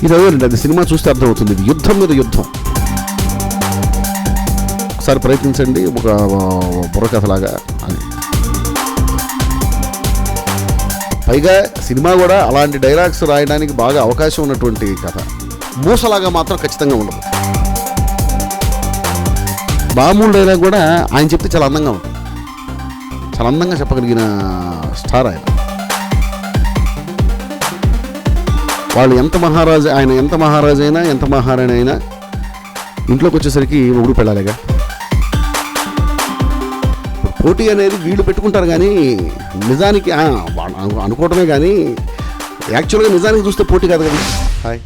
ఇది అదేనండి, అది సినిమా చూస్తే అర్థమవుతుంది. ఇది యుద్ధం మీద యుద్ధం. ఒకసారి ప్రయత్నించండి, ఒక బుర్రకథలాగా అని. పైగా సినిమా కూడా అలాంటి డైలాగ్స్ రాయడానికి బాగా అవకాశం ఉన్నటువంటి కథ. మూసలాగా మాత్రం ఖచ్చితంగా ఉండదు. మామూలు డైలాగ్ కూడా ఆయన చెప్తే చాలా అందంగా ఉంటుంది. చాలా అందంగా చెప్పగలిగిన స్టార్ ఆయన. వాళ్ళు ఎంత మహారాజు, ఆయన ఎంత మహారాజు అయినా, ఎంత మహారాణి అయినా ఇంట్లోకి వచ్చేసరికి మొగుడు పెళ్ళాలిగా. పోటీ అనేది వీళ్ళు పెట్టుకుంటారు, కానీ నిజానికి అనుకోవటమే, కానీ యాక్చువల్గా నిజానికి చూస్తే పోటీ కాదు కదా. Hi,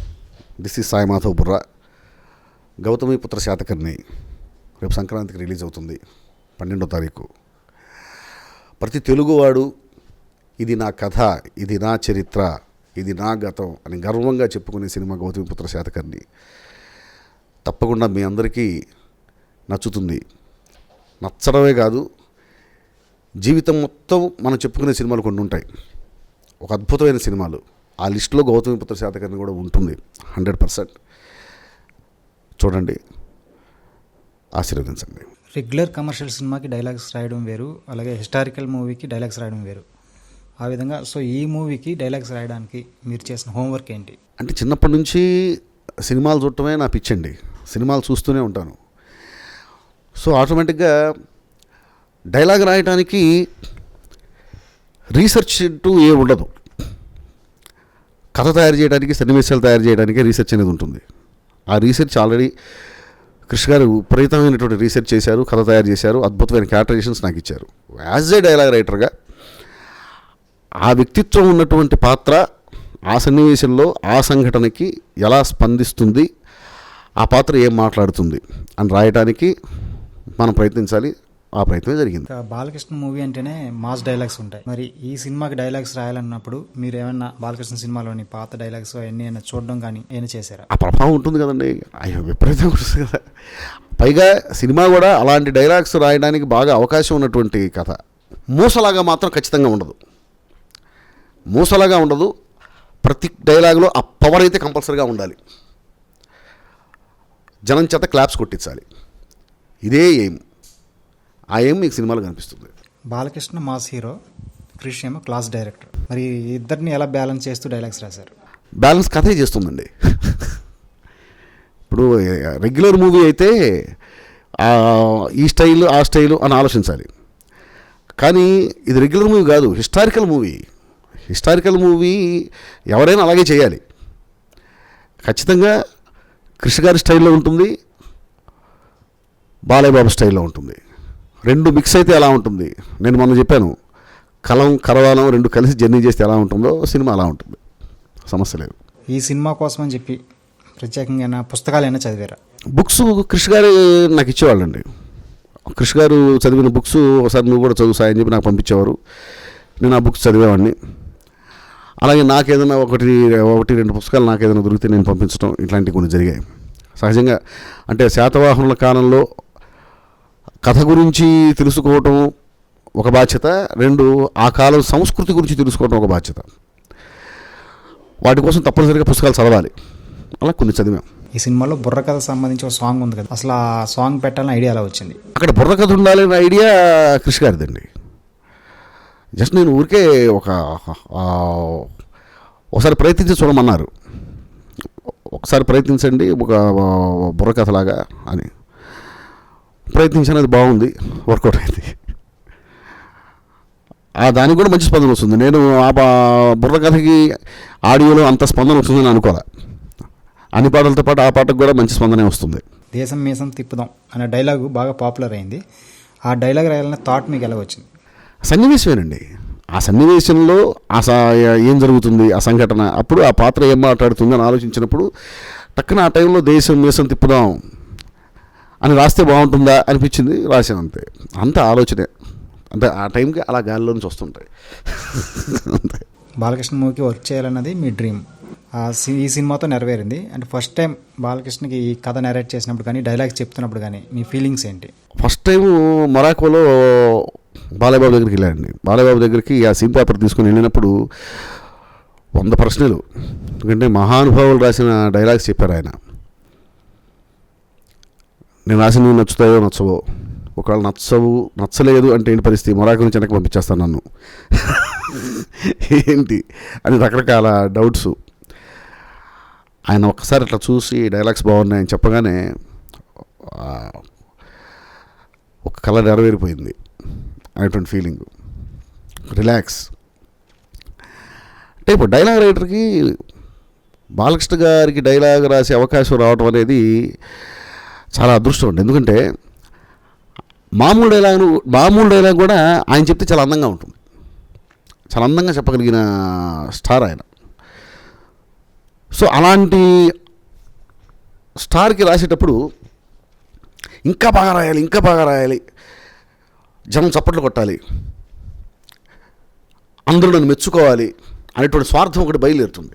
this is Sai Madhav Burra. Gautamiputra Satakarni రేపు సంక్రాంతికి రిలీజ్ అవుతుంది, 12వ తారీఖు. ప్రతి తెలుగువాడు ఇది నా కథ, ఇది నా చరిత్ర, ఇది నా గతం అని గర్వంగా చెప్పుకునే సినిమా గౌతమి పుత్ర శాతకర్ణి. తప్పకుండా మీ అందరికీ నచ్చుతుంది. నచ్చడమే కాదు, జీవితం మొత్తం మనం చెప్పుకునే సినిమాలు కొన్ని ఉంటాయి, ఒక అద్భుతమైన సినిమాలు. ఆ లిస్టులో గౌతమి పుత్ర శాతకర్ణి కూడా ఉంటుంది 100%. చూడండి, ఆశీర్వదించండి. రెగ్యులర్ కమర్షియల్ సినిమాకి డైలాగ్స్ రాయడం వేరు, అలాగే హిస్టారికల్ మూవీకి డైలాగ్స్ రాయడం వేరు. ఆ విధంగా సో ఈ మూవీకి డైలాగ్స్ రాయడానికి మీరు చేసిన హోంవర్క్ ఏంటి? అంటే చిన్నప్పటి నుంచి సినిమాలు చూడటమే నా పిచ్చండి. సినిమాలు చూస్తూనే ఉంటాను. సో ఆటోమేటిక్గా డైలాగ్ రాయడానికి రీసెర్చ్ అంటూ ఏ ఉండదు. కథ తయారు చేయడానికి, సన్నివేశాలు తయారు చేయడానికి రీసెర్చ్ అనేది ఉంటుంది. ఆ రీసెర్చ్ ఆల్రెడీ కృష్ణ గారు విపరీతమైనటువంటి రీసెర్చ్ చేశారు, కథ తయారు చేశారు, అద్భుతమైన క్యారెక్టరైజేషన్స్ నాకు ఇచ్చారు. యాజ్ ఏ డైలాగ్ రైటర్గా ఆ వ్యక్తిత్వం ఉన్నటువంటి పాత్ర ఆ సన్నివేశంలో ఆ సంఘటనకి ఎలా స్పందిస్తుంది, ఆ పాత్ర ఏం మాట్లాడుతుంది అని రాయడానికి మనం ప్రయత్నించాలి. ఆ ప్రయత్నమే జరిగింది. బాలకృష్ణ మూవీ అంటేనే మాస్ డైలాగ్స్ ఉంటాయి. మరి ఈ సినిమాకి డైలాగ్స్ రాయాలన్నప్పుడు మీరు ఏమన్నా బాలకృష్ణ సినిమాలోని పాత డైలాగ్స్ అవన్నీ ఏమైనా చూడడం కానీ ఏమైనా చేశారా? ఆ ప్రభావం ఉంటుంది కదండి, అయ్యో విపరీతంగా ఉంటుంది కదా. పైగా సినిమా కూడా అలాంటి డైలాగ్స్ రాయడానికి బాగా అవకాశం ఉన్నటువంటి కథ. మూసలాగా మాత్రం ఖచ్చితంగా ఉండదు. మూసలాగా ఉండదు. ప్రతి డైలాగులో ఆ పవర్ అయితే కంపల్సరీగా ఉండాలి. జనం చేత క్లాప్స్ కొట్టించాలి. ఇదే ఎయిమ్. ఆ ఎయిమ్ మీకు సినిమాలో కనిపిస్తుంది. బాలకృష్ణ మాస్ హీరో, క్రిష్ ఏమో క్లాస్ డైరెక్టర్. మరి ఇద్దరిని ఎలా బ్యాలెన్స్ చేస్తూ డైలాగ్స్ రాశారు? బ్యాలెన్స్ కథే చేస్తుందండి. ఇప్పుడు రెగ్యులర్ మూవీ అయితే ఈ స్టైల్ ఆ స్టైలు అని ఆలోచించాలి. కానీ ఇది రెగ్యులర్ మూవీ కాదు, హిస్టారికల్ మూవీ. హిస్టారికల్ మూవీ ఎవరైనా అలాగే చేయాలి. ఖచ్చితంగా కృష్ణ గారి స్టైల్లో ఉంటుంది, బాలయ్య బాబు స్టైల్లో ఉంటుంది. రెండు మిక్స్ అయితే ఎలా ఉంటుంది. నేను మొన్న చెప్పాను, కలం కరవాలం రెండు కలిసి జర్నీ చేస్తే ఎలా ఉంటుందో సినిమా అలా ఉంటుంది. సమస్య లేదు. ఈ సినిమా కోసం అని చెప్పి ప్రత్యేకంగా పుస్తకాలు ఏమైనా చదివారా? బుక్స్ కృష్ణ గారు నాకు ఇచ్చేవాళ్ళండి. కృష్ణ గారు చదివిన బుక్స్ ఒకసారి నువ్వు కూడా చదువు సాయి అని చెప్పి నాకు పంపించేవారు. నేను ఆ బుక్స్ చదివేవాడిని. అలాగే నాకేదైనా ఒకటి రెండు పుస్తకాలు నాకేదైనా దొరికితే నేను పంపించడం, ఇట్లాంటివి కొన్ని జరిగాయి. సహజంగా అంటే శాతవాహనుల కాలంలో కథ గురించి తెలుసుకోవటం ఒక బాధ్యత, రెండు ఆ కాలం సంస్కృతి గురించి తెలుసుకోవటం ఒక బాధ్యత. వాటి కోసం తప్పనిసరిగా పుస్తకాలు చదవాలి. అలా కొన్ని చదివాం. ఈ సినిమాలో బుర్రకథ సంబంధించి ఒక సాంగ్ ఉంది కదా, అసలు ఆ సాంగ్ పెట్టాలని ఐడియా ఎలా వచ్చింది? అక్కడ బుర్రకథ ఉండాలనే ఐడియా కృషి గారిదండి. జస్ట్ నేను ఊరికే ఒకసారి ప్రయత్నించి చూడమన్నారు. ఒకసారి ప్రయత్నించండి, ఒక బుర్రకథలాగా అని ప్రయత్నించాను. అది బాగుంది, వర్కౌట్ అయింది. దానికి కూడా మంచి స్పందన వస్తుంది. నేను ఆ బుర్రకథకి ఆడియోలో అంత స్పందన వస్తుందని అనుకోలే. అన్ని పాటలతో పాటు ఆ పాటకు కూడా మంచి స్పందనే వస్తుంది. దేశం మీసం తిప్పుదాం అనే డైలాగు బాగా పాపులర్ అయింది. ఆ డైలాగ్ రాయాలనే థాట్ మీకు ఎలా వచ్చింది? సన్నివేశమేనండి. ఆ సన్నివేశంలో ఏం జరుగుతుంది, ఆ సంఘటన, అప్పుడు ఆ పాత్ర ఏం మాట్లాడుతుంది అని ఆలోచించినప్పుడు టక్కున ఆ టైంలో దేశం మీసం తిప్పుదాం అని రాస్తే బాగుంటుందా అనిపించింది, రాశాను. అంతే. అంత ఆలోచనే. అంటే ఆ టైంకి అలా గాలిలో నుంచి వస్తుంటాయి. అంతే. బాలకృష్ణ మూవీకి వర్క్ చేయాలన్నది మీ డ్రీమ్. ఈ సినిమాతో నెరవేరింది. అంటే ఫస్ట్ టైం బాలకృష్ణకి ఈ కథ నెరేట్ చేసినప్పుడు కానీ, డైలాగ్స్ చెప్తున్నప్పుడు కానీ మీ ఫీలింగ్స్ ఏంటి? ఫస్ట్ టైం మొరాకోలో బాలయ్య బాబు దగ్గరికి వెళ్ళానండి. బాలయ్య బాబు దగ్గరికి ఆ సీన్ పేపర్ తీసుకుని వెళ్ళినప్పుడు 100 ప్రశ్నలు. ఎందుకంటే మహానుభావులు రాసిన డైలాగ్స్ చెప్పారు ఆయన. నేను రాసినవి నచ్చుతాయో నచ్చవో, ఒకవేళ నచ్చలేదు అంటే ఏంటి పరిస్థితి, మొరాకు నుంచి వెనక్కి పంపించేస్తాను నన్ను ఏంటి అని రకరకాల డౌట్స్. ఆయన ఒక్కసారి అట్లా చూసి డైలాగ్స్ బాగున్నాయని చెప్పగానే ఒక కళ నెరవేరిపోయింది అనేటువంటి ఫీలింగ్. రిలాక్స్. అంటే ఇప్పుడు డైలాగ్ రైటర్కి బాలకృష్ణ గారికి డైలాగ్ రాసే అవకాశం రావడం అనేది చాలా అదృష్టం అండి. ఎందుకంటే మామూలు డైలాగ్ కూడా ఆయన చెప్తే చాలా అందంగా ఉంటుంది. చాలా అందంగా చెప్పగలిగిన స్టార్ ఆయన. సో అలాంటి స్టార్కి రాసేటప్పుడు ఇంకా బాగా రాయాలి, జనం చప్పట్లు కొట్టాలి, అందరూ నన్ను మెచ్చుకోవాలి అనేటువంటి స్వార్థం ఒకటి బయలుదేరుతుంది.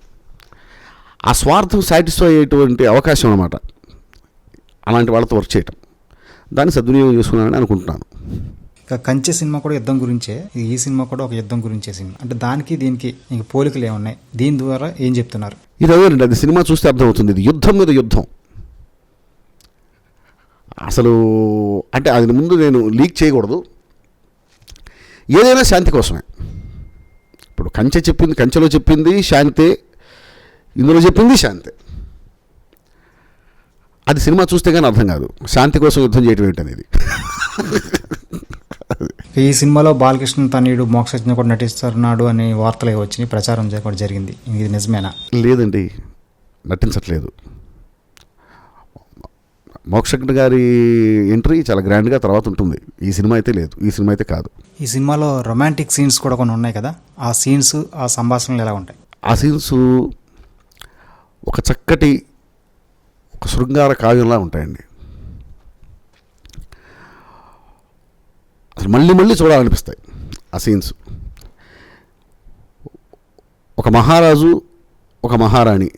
ఆ స్వార్థం సాటిస్ఫై అయ్యేటువంటి అవకాశం అన్నమాట అలాంటి వాళ్ళతో వర్క్ చేయటం. దాన్ని సద్వినియోగం చేసుకున్నానని అనుకుంటున్నాను. ఇక కంచె సినిమా కూడా యుద్ధం గురించే, ఈ సినిమా కూడా ఒక యుద్ధం గురించే సినిమా. అంటే దానికి దీనికి ఇంక పోలికలు ఏమున్నాయి, దీని ద్వారా ఏం చెప్తున్నారు? ఇది అదేనండి, అది సినిమా చూస్తే అర్థమవుతుంది. ఇది యుద్ధం మీద యుద్ధం. అసలు అంటే అది ముందు నేను లీక్ చేయకూడదు. ఏదైనా శాంతి కోసమే. ఇప్పుడు కంచెలో చెప్పింది శాంతే, ఇందులో చెప్పింది శాంతే. అది సినిమా చూస్తే కానీ అర్థం కాదు శాంతి కోసం యుద్ధం చేయటం ఏంటనేది. ఈ సినిమాలో బాలకృష్ణ తనయుడు మోక్షజ్ఞ కూడా నటిస్తున్నాడు అని వార్తలు వచ్చినాయి, ప్రచారం కూడా జరిగింది. ఇది నిజమేనా? లేదండి, నటించట్లేదు. మోక్షజ్ఞ గారి ఎంట్రీ చాలా గ్రాండ్గా తర్వాత ఉంటుంది. ఈ సినిమా అయితే లేదు, ఈ సినిమా అయితే కాదు. ఈ సినిమాలో రొమాంటిక్ సీన్స్ కూడా కొన్ని ఉన్నాయి కదా, ఆ సీన్స్, ఆ సంభాషణలు ఎలా ఉంటాయి? ఆ సీన్స్ ఒక చక్కటి ఒక శృంగార కావ్యంలా ఉంటాయండి. అసలు మళ్ళీ చూడాలనిపిస్తాయి ఆ సీన్స్. ఒక మహారాజు, ఒక మహారాణి,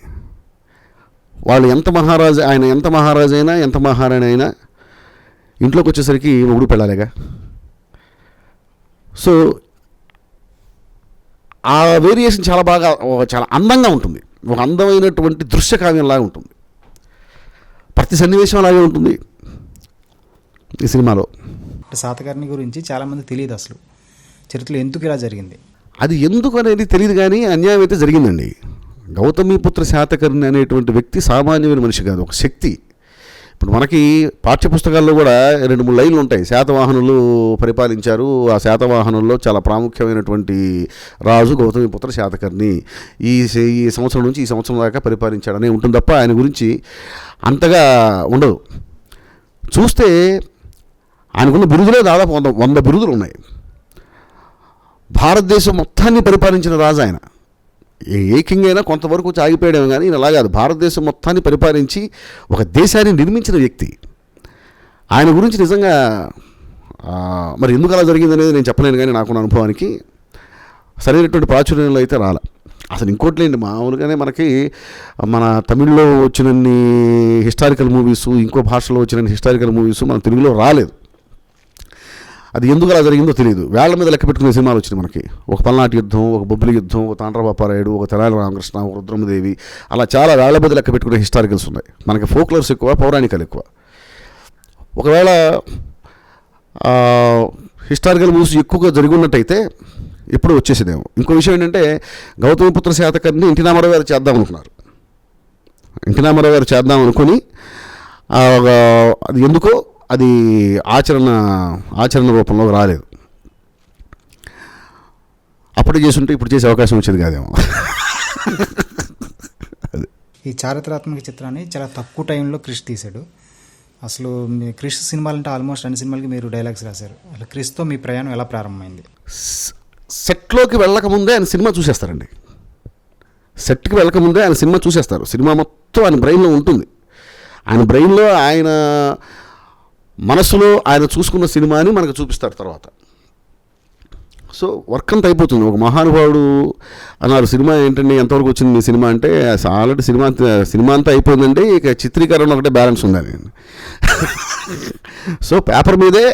వాళ్ళు ఆయన ఎంత మహారాజు అయినా ఎంత మహారాణి అయినా ఇంట్లోకి వచ్చేసరికి మొగుడు పెళ్ళాలిగా. సో ఆ వేరియేషన్ చాలా అందంగా ఉంటుంది. ఒక అందమైనటువంటి దృశ్య కావ్యంలాగా ఉంటుంది. ప్రతి సన్నివేశం అలాగే ఉంటుంది ఈ సినిమాలో. అంటే శాతకర్ణి గురించి చాలామంది తెలియదు అసలు చరిత్రలో ఎందుకు ఇలా జరిగింది. అది ఎందుకు అనేది తెలియదు, కానీ అన్యాయం అయితే జరిగిందండి. గౌతమిపుత్ర శాతకర్ణి అనేటువంటి వ్యక్తి సామాన్యమైన మనిషి కాదు, ఒక శక్తి. ఇప్పుడు మనకి పాఠ్యపుస్తకాల్లో కూడా 2-3 లైన్లు ఉంటాయి. శాతవాహనులు పరిపాలించారు, ఆ శాతవాహనుల్లో చాలా ప్రాముఖ్యమైనటువంటి రాజు గౌతమిపుత్ర శాతకర్ణి, ఈ సంవత్సరం నుంచి ఈ సంవత్సరం దాకా పరిపాలించాడనే ఉంటుంది తప్ప ఆయన గురించి అంతగా ఉండదు. చూస్తే ఆయనకున్న బిరుదులే దాదాపు 100 బిరుదులు ఉన్నాయి. భారతదేశం మొత్తాన్ని పరిపాలించిన రాజు ఆయన. ఏ కింగ్ అయినా కొంతవరకు వచ్చి ఆగిపోయాడేమో, కానీ ఈయన అలా కాదు. భారతదేశం మొత్తాన్ని పరిపాలించి ఒక దేశాన్ని నిర్మించిన వ్యక్తి. ఆయన గురించి నిజంగా మరి ఎందుకు అలా జరిగింది అనేది నేను చెప్పలేను, కానీ నాకున్న అనుభవానికి సరైనటువంటి ప్రాచుర్యంలో అయితే రాలే. అసలు ఇంకోట్లేండి, మామూలుగానే మనకి మన తమిళ్లో వచ్చినన్ని హిస్టారికల్ మూవీసు, ఇంకో భాషలో వచ్చిన హిస్టారికల్ మూవీసు మన తెలుగులో రాలేదు. అది ఎందుకు అలా జరిగిందో తెలియదు. వేళ్ల మీద లెక్క పెట్టుకునే సినిమాలు వచ్చినాయి మనకి. ఒక పల్నాటి యుద్ధం, ఒక బొబ్బిలి యుద్ధం, ఒక తాండ్రబాపారాయుడు, ఒక తెనాలి రామకృష్ణ, ఒక రుద్రమదేవి, అలా చాలా వేళ్ల మీద లెక్క పెట్టుకునే హిస్టారికల్స్ ఉన్నాయి. మనకి ఫోక్లర్స్ ఎక్కువ, పౌరాణికాలు ఎక్కువ. ఒకవేళ హిస్టారికల్ మూవీస్ ఎక్కువగా జరిగినట్టయితే ఎప్పుడు వచ్చేసేదేమో. ఇంకో విషయం ఏంటంటే, గౌతమిపుత్ర శాతకర్ణి ఎన్టీ రామారావు గారు చేద్దాం అనుకున్నారు. ఎన్టీ రామారావు గారు చేద్దాం అనుకుని అది ఎందుకో అది ఆచరణ రూపంలో రాలేదు. అప్పుడు చేసుంటే ఇప్పుడు చేసే అవకాశం వచ్చేది కాదేమో. ఈ చారిత్రాత్మక చిత్రాన్ని చాలా తక్కువ టైంలో క్రిష్ తీశాడు. అసలు మీ క్రిష్ సినిమాలంటే ఆల్మోస్ట్ అన్ని సినిమాలకి మీరు డైలాగ్స్ రాశారు. అసలు క్రిష్తో మీ ప్రయాణం ఎలా ప్రారంభమైంది? సెట్లోకి వెళ్ళకముందే ఆయన సినిమా చూసేస్తారండి. సెట్కి వెళ్ళకముందే ఆయన సినిమా చూసేస్తారు. సినిమా మొత్తం ఆయన బ్రెయిన్లో ఉంటుంది. ఆయన బ్రెయిన్లో, ఆయన మనసులో ఆయన చూసుకున్న సినిమాని మనకు చూపిస్తారు తర్వాత. సో వర్క్ అంతా అయిపోతుంది. ఒక మహానుభావుడు అన్నారు, సినిమా ఏంటండి ఎంతవరకు వచ్చింది మీ సినిమా అంటే, ఆల్రెడీ సినిమా అంతా అయిపోయిందండి, ఇక చిత్రీకరణ ఒకటే బ్యాలెన్స్ ఉందని. సో పేపర్ మీదే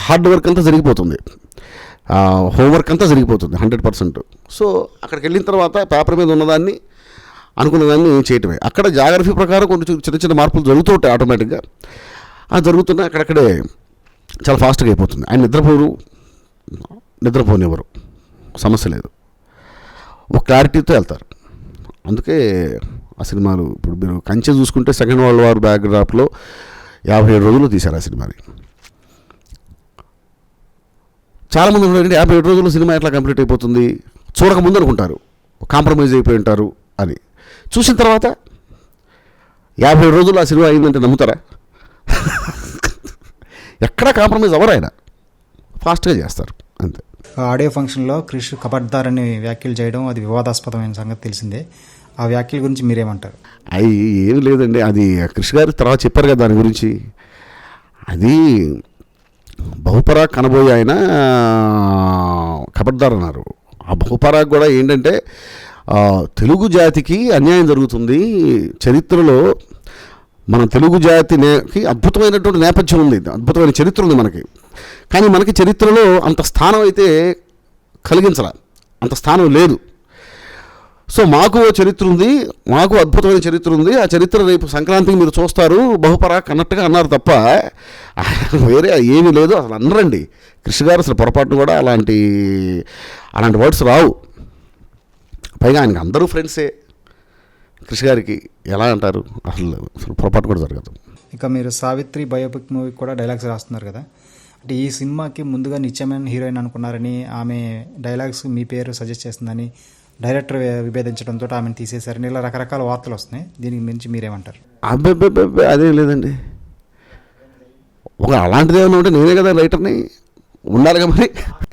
హార్డ్ వర్క్ అంతా జరిగిపోతుంది, హోంవర్క్ అంతా జరిగిపోతుంది 100%. సో అక్కడికి వెళ్ళిన తర్వాత పేపర్ మీద ఉన్నదాన్ని అనుకున్నదాన్ని చేయటమే. అక్కడ జాగ్రఫీ ప్రకారం కొన్ని చిన్న చిన్న మార్పులు జరుగుతూ ఉంటాయి ఆటోమేటిక్గా. అది జరుగుతున్నా అక్కడక్కడే చాలా ఫాస్ట్గా అయిపోతుంది. ఆయన నిద్రపోనివ్వరు, సమస్య లేదు, ఒక క్లారిటీతో వెళ్తారు. అందుకే ఆ సినిమాలు ఇప్పుడు మీరు కంచె చూసుకుంటే సెకండ్ వరల్డ్ వార్ బ్యాక్డ్రాప్లో 57 రోజులు తీశారు ఆ సినిమాని. చాలామంది ఉన్నారంటే 57 రోజుల్లో సినిమా ఎట్లా కంప్లీట్ అయిపోతుంది, చూడకముందు అనుకుంటారు కాంప్రమైజ్ అయిపోయి ఉంటారు అని. చూసిన తర్వాత 57 రోజుల్లో ఆ సినిమా అయిందంటే నమ్ముతారా? ఎక్కడా కాంప్రమైజ్ అవ్వరు, ఆయన ఫాస్ట్గా చేస్తారు అంతే. ఆడియో ఫంక్షన్లో క్రిష్ కబడ్దార్ అని వ్యాఖ్యలు చేయడం అది వివాదాస్పదమైన సంగతి తెలిసిందే. ఆ వ్యాఖ్యల గురించి మీరేమంటారు? అవి ఏమి లేదండి, అది కృష్ణ గారు తర్వాత చెప్పారు కదా దాని గురించి. అది బహుపరాగ్ కనబోయే ఆయన కబడ్దార్ అన్నారు. ఆ బహుపరాగ్ కూడా ఏంటంటే తెలుగు జాతికి అన్యాయం జరుగుతుంది, చరిత్రలో మన తెలుగు జాతికి అద్భుతమైనటువంటి నేపథ్యం ఉంది, అద్భుతమైన చరిత్ర ఉంది మనకి. కానీ మనకి చరిత్రలో అంత స్థానం అయితే కలిగించాల, అంత స్థానం లేదు. సో మాకు చరిత్ర ఉంది, మాకు అద్భుతమైన చరిత్ర ఉంది, ఆ చరిత్ర రేపు సంక్రాంతికి మీరు చూస్తారు బహుపరాగ్ అన్నట్టుగా అన్నారు తప్ప వేరే ఏమీ లేదు. అసలు అన్నరండి కృష్ణ గారు, అసలు పొరపాటును కూడా అలాంటి వర్డ్స్ రావు. పైగా ఆయనకి అందరూ ఫ్రెండ్సే, కృష్ణ గారికి ఎలా అంటారు, అసలు పొరపాటు కూడా జరగదు. ఇక మీరు సావిత్రి బయోపిక్ మూవీ కూడా డైలాగ్స్ రాస్తున్నారు కదా, అంటే ఈ సినిమాకి ముందుగా నిత్యమైన హీరోయిన్ అనుకున్నారని, ఆమె డైలాగ్స్ మీ పేరు సజెస్ట్ చేస్తుందని డైరెక్టర్ విభేదించడంతో ఆమెను తీసేశారని ఇలా రకరకాల వార్తలు వస్తున్నాయి. దీనికి మించి మీరేమంటారు? అబ్బాయి అదేం లేదండి, ఒక అలాంటిది ఏమైనా ఉంటే నేనే కదా రైటర్ని, ఉండాలిగా మరి.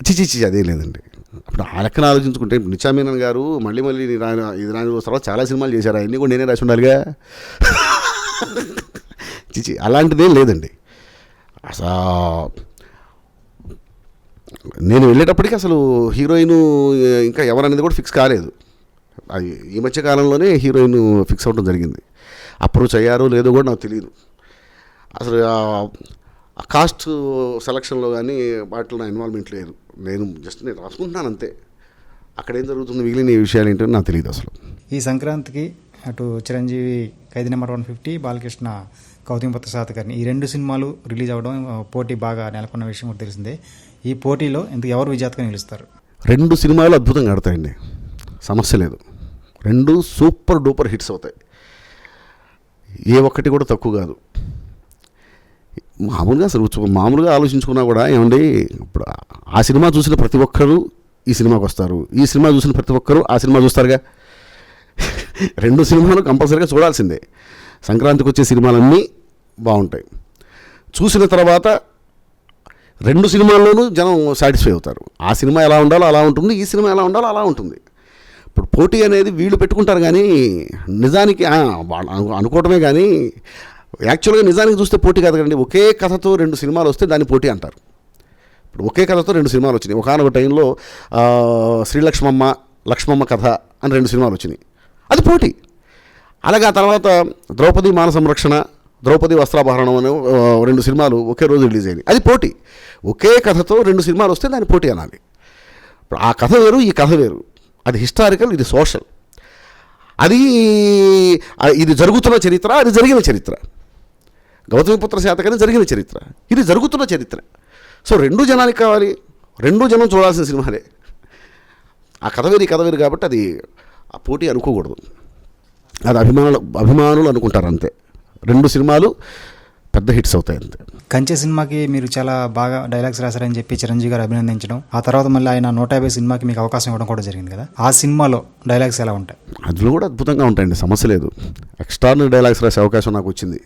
చిచి అదేం లేదండి. ఇప్పుడు ఆ లెక్కన ఆలోచించుకుంటే నిత్యామీనన్ గారు మళ్ళీ ఇది రాని తర్వాత చాలా సినిమాలు చేశారు, అవన్నీ కూడా నేనే రాసి ఉండాలిగా. చిచి అలాంటిదేం లేదండి. అసలు నేను వెళ్ళేటప్పటికి అసలు హీరోయిన్ ఇంకా ఎవరనేది కూడా ఫిక్స్ కాలేదు. అది ఈ మధ్య కాలంలోనే హీరోయిన్ ఫిక్స్ అవ్వడం జరిగింది. అప్రోచ్ అయ్యారో లేదో కూడా నాకు తెలియదు. అసలు ఆ కాస్ట్ సెలక్షన్లో కానీ వాటిలో నా ఇన్వాల్వ్మెంట్ లేదు. నేను రాసుకుంటున్నాను అంతే. అక్కడ ఏం జరుగుతుంది, మిగిలిన ఈ విషయాలు ఏంటో నాకు తెలియదు అసలు. ఈ సంక్రాంతికి అటు చిరంజీవి ఖైదీ నెంబర్ 150, బాలకృష్ణ కౌతుమిపుత్ర శాతకర్ణి, ఈ 2 సినిమాలు రిలీజ్ అవ్వడం పోటీ బాగా నెలకొన్న విషయం కూడా తెలిసిందే. ఈ పోటీలో ఎవరు విజేతగా నిలుస్తారు? 2 సినిమాలు అద్భుతంగా ఆడతాయండి, సమస్య లేదు. 2 సూపర్ డూపర్ హిట్స్ అవుతాయి, ఏ ఒక్కటి కూడా తక్కువ కాదు. మామూలుగా ఆలోచించుకున్నా కూడా ఏమండి, ఇప్పుడు ఆ సినిమా చూసిన ప్రతి ఒక్కరూ ఈ సినిమాకి వస్తారు, ఈ సినిమా చూసిన ప్రతి ఒక్కరూ ఆ సినిమా చూస్తారుగా. 2 సినిమాలు కంపల్సరీగా చూడాల్సిందే. సంక్రాంతికి వచ్చే సినిమాలన్నీ బాగుంటాయి. చూసిన తర్వాత 2 సినిమాల్లోనూ జనం సాటిస్ఫై అవుతారు. ఆ సినిమా ఎలా ఉండాలో అలా ఉంటుంది, ఈ సినిమా ఎలా ఉండాలో అలా ఉంటుంది. ఇప్పుడు పోటీ అనేది వీళ్ళు పెట్టుకుంటారు కానీ నిజానికి అనుకోవటమే కానీ యాక్చువల్గా నిజానికి చూస్తే పోటీ కాదు కదండి. ఒకే కథతో 2 సినిమాలు వస్తే దాన్ని పోటీ అంటారు. ఇప్పుడు ఒకే కథతో 2 సినిమాలు వచ్చినాయి. ఒకనొక టైంలో లక్ష్మమ్మ కథ అని 2 సినిమాలు వచ్చినాయి, అది పోటీ. అలాగే ఆ తర్వాత ద్రౌపది మాన సంరక్షణ, ద్రౌపది వస్త్రాభరణం అనే 2 సినిమాలు ఒకే రోజు రిలీజ్ అయ్యాయి, అది పోటీ. ఒకే కథతో 2 సినిమాలు వస్తే దాన్ని పోటీ అనాలి. ఇప్పుడు ఆ కథ వేరు, ఈ కథ వేరు. అది హిస్టారికల్, ఇది సోషల్. ఇది జరుగుతున్న చరిత్ర, అది జరిగిన చరిత్ర. గౌతమిపుత్ర శాతకర్ణి జరిగిన చరిత్ర, ఇది జరుగుతున్న చరిత్ర. సో 2 జనానికి కావాలి, 2 జనం చూడాల్సిన సినిమాలే. ఆ కథ వేరు, ఈ కథ వేరు కాబట్టి అది ఆ పోటీ అనుకోకూడదు. అది అభిమానులు అనుకుంటారు అంతే. 2 సినిమాలు పెద్ద హిట్స్ అవుతాయి అంతే. కంచె సినిమాకి మీరు చాలా బాగా డైలాగ్స్ రాశారని చెప్పి చిరంజీవి గారు అభినందించడం, ఆ తర్వాత మళ్ళీ ఆయన 150 సినిమాకి మీకు అవకాశం ఇవ్వడం కూడా జరిగింది కదా. ఆ సినిమాలో డైలాగ్స్ ఎలా ఉంటాయి? అందులో కూడా అద్భుతంగా ఉంటాయండి, సమస్య లేదు. ఎక్స్ట్రాడినరీ డైలాగ్స్ రాసే అవకాశం నాకు వచ్చింది,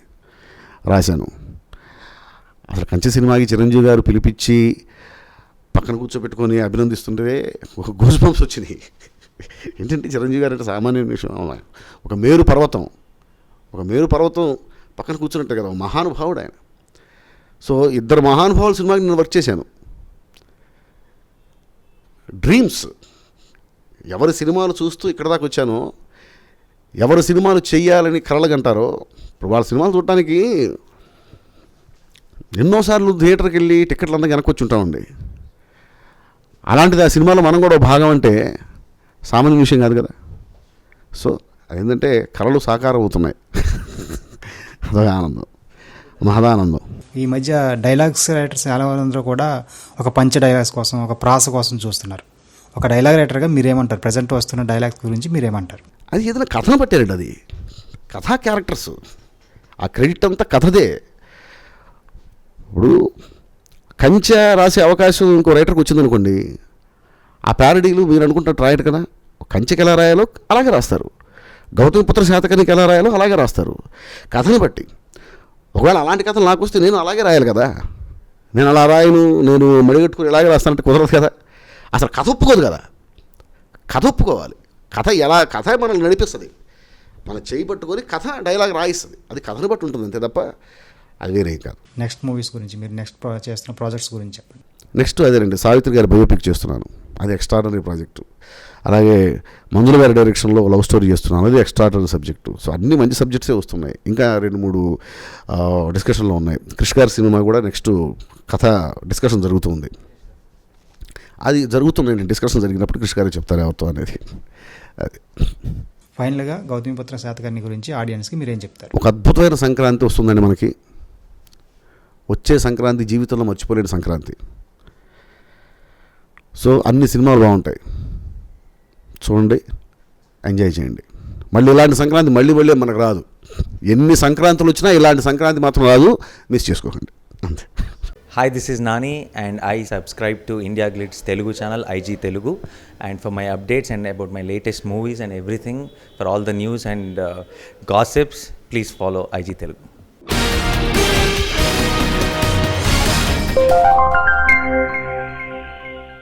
రాశాను. అసలు కంచె సినిమాకి చిరంజీవి గారు పిలిపించి పక్కన కూర్చోబెట్టుకొని అభినందిస్తుంటే ఒక గూస్ బంప్స్ వచ్చినాయి. ఏంటంటే చిరంజీవి గారు అంటే సామాన్య విషయం. ఒక మేరు పర్వతం పక్కన కూర్చున్నట్టే కదా, మహానుభావుడు ఆయన. సో 2 మహానుభావుల సినిమాకి నేను వర్క్ చేశాను. డ్రీమ్స్, ఎవరి సినిమాలు చూస్తూ ఇక్కడ దాకా వచ్చానో, ఎవరి సినిమాలు చెయ్యాలని కలలుగంటారో, ఇప్పుడు వాళ్ళ సినిమాలు చూడటానికి ఎన్నోసార్లు థియేటర్కి వెళ్ళి టికెట్లు అంతా వెనక్కి వచ్చి ఉంటామండి. అలాంటిది ఆ సినిమాలో మనం కూడా భాగం అంటే సామాన్య విషయం కాదు కదా. సో ఏంటంటే కళలు సాకారం అవుతున్నాయి. అదొక ఆనందం, మహదానందం. ఈ మధ్య డైలాగ్స్ రైటర్స్ చాలా మంది కూడా ఒక పంచ డైలాగ్స్ కోసం, ఒక ప్రాస కోసం చూస్తున్నారు. ఒక డైలాగ్ రైటర్గా మీరేమంటారు? ప్రజెంట్ వస్తున్న డైలాగ్స్ గురించి మీరేమంటారు? అది ఏదైనా కథను పట్టారండి, అది కథా క్యారెక్టర్స్, ఆ క్రెడిట్ అంతా కథదే. ఇప్పుడు కంచె రాసే అవకాశం ఇంకో రైటర్కి వచ్చిందనుకోండి, ఆ ప్యారడీలు మీరు అనుకుంటున్నట్టు రాయరు కదా. కంచెకి ఎలా రాయాలో అలాగే రాస్తారు, గౌతమిపుత్ర శాతకానికి ఎలా రాయాలో అలాగే రాస్తారు, కథని బట్టి. ఒకవేళ అలాంటి కథలు నాకు వస్తే నేను అలాగే రాయాలి కదా. నేను అలా రాయను, నేను మడిగట్టుకుని ఇలాగే రాస్తానంటే కుదరదు కదా. అసలు కథ ఒప్పుకోదు కదా. కథ ఒప్పుకోవాలి. కథ మనల్ని నడిపిస్తుంది, మనం చేయి పట్టుకొని కథ డైలాగ్ రాయిస్తుంది. అది కథను బట్టి ఉంటుంది అంతే తప్ప అది వేరే కాదు. నెక్స్ట్ మూవీస్ గురించి, మీరు నెక్స్ట్ చేస్తున్న ప్రాజెక్ట్స్ గురించి చెప్పండి. నెక్స్ట్ అదేనండి, సావిత్రి గారి బయోపిక్ చేస్తున్నాను, అది ఎక్స్ట్రాడనరీ ప్రాజెక్టు. అలాగే మంజుల గారి డైరెక్షన్లో లవ్ స్టోరీ చేస్తున్నాను, అది ఎక్స్ట్రాడనరీ సబ్జెక్టు. సో అన్ని మంచి సబ్జెక్ట్సే వస్తున్నాయి. ఇంకా 2-3 డిస్కషన్లో ఉన్నాయి. క్రిష్ గారి సినిమా కూడా నెక్స్ట్ కథ డిస్కషన్ జరుగుతుంది. అది జరుగుతున్నాయండి, డిస్కషన్ జరిగినప్పుడు క్రిష్ గారికి చెప్తారు ఎవరితో అనేది. అది ఫైనల్గా గౌతమిపుత్ర శాతకర్ణి గురించి ఆడియన్స్కి మీరేం చెప్తారు? ఒక అద్భుతమైన సంక్రాంతి వస్తుందండి మనకి. వచ్చే సంక్రాంతి జీవితంలో మర్చిపోలేని సంక్రాంతి. సో అన్ని సినిమాలు బాగుంటాయి, చూడండి, ఎంజాయ్ చేయండి. మళ్ళీ ఇలాంటి సంక్రాంతి మళ్ళీ మనకు రాదు. ఎన్ని సంక్రాంతులు వచ్చినా ఇలాంటి సంక్రాంతి మాత్రం రాదు, మిస్ చేసుకోకండి అంతే. Hi, this is Nani and I subscribe to India Glitz Telugu channel IG Telugu, and for my updates and about my latest movies and everything, for all the news and gossips, please follow IG Telugu.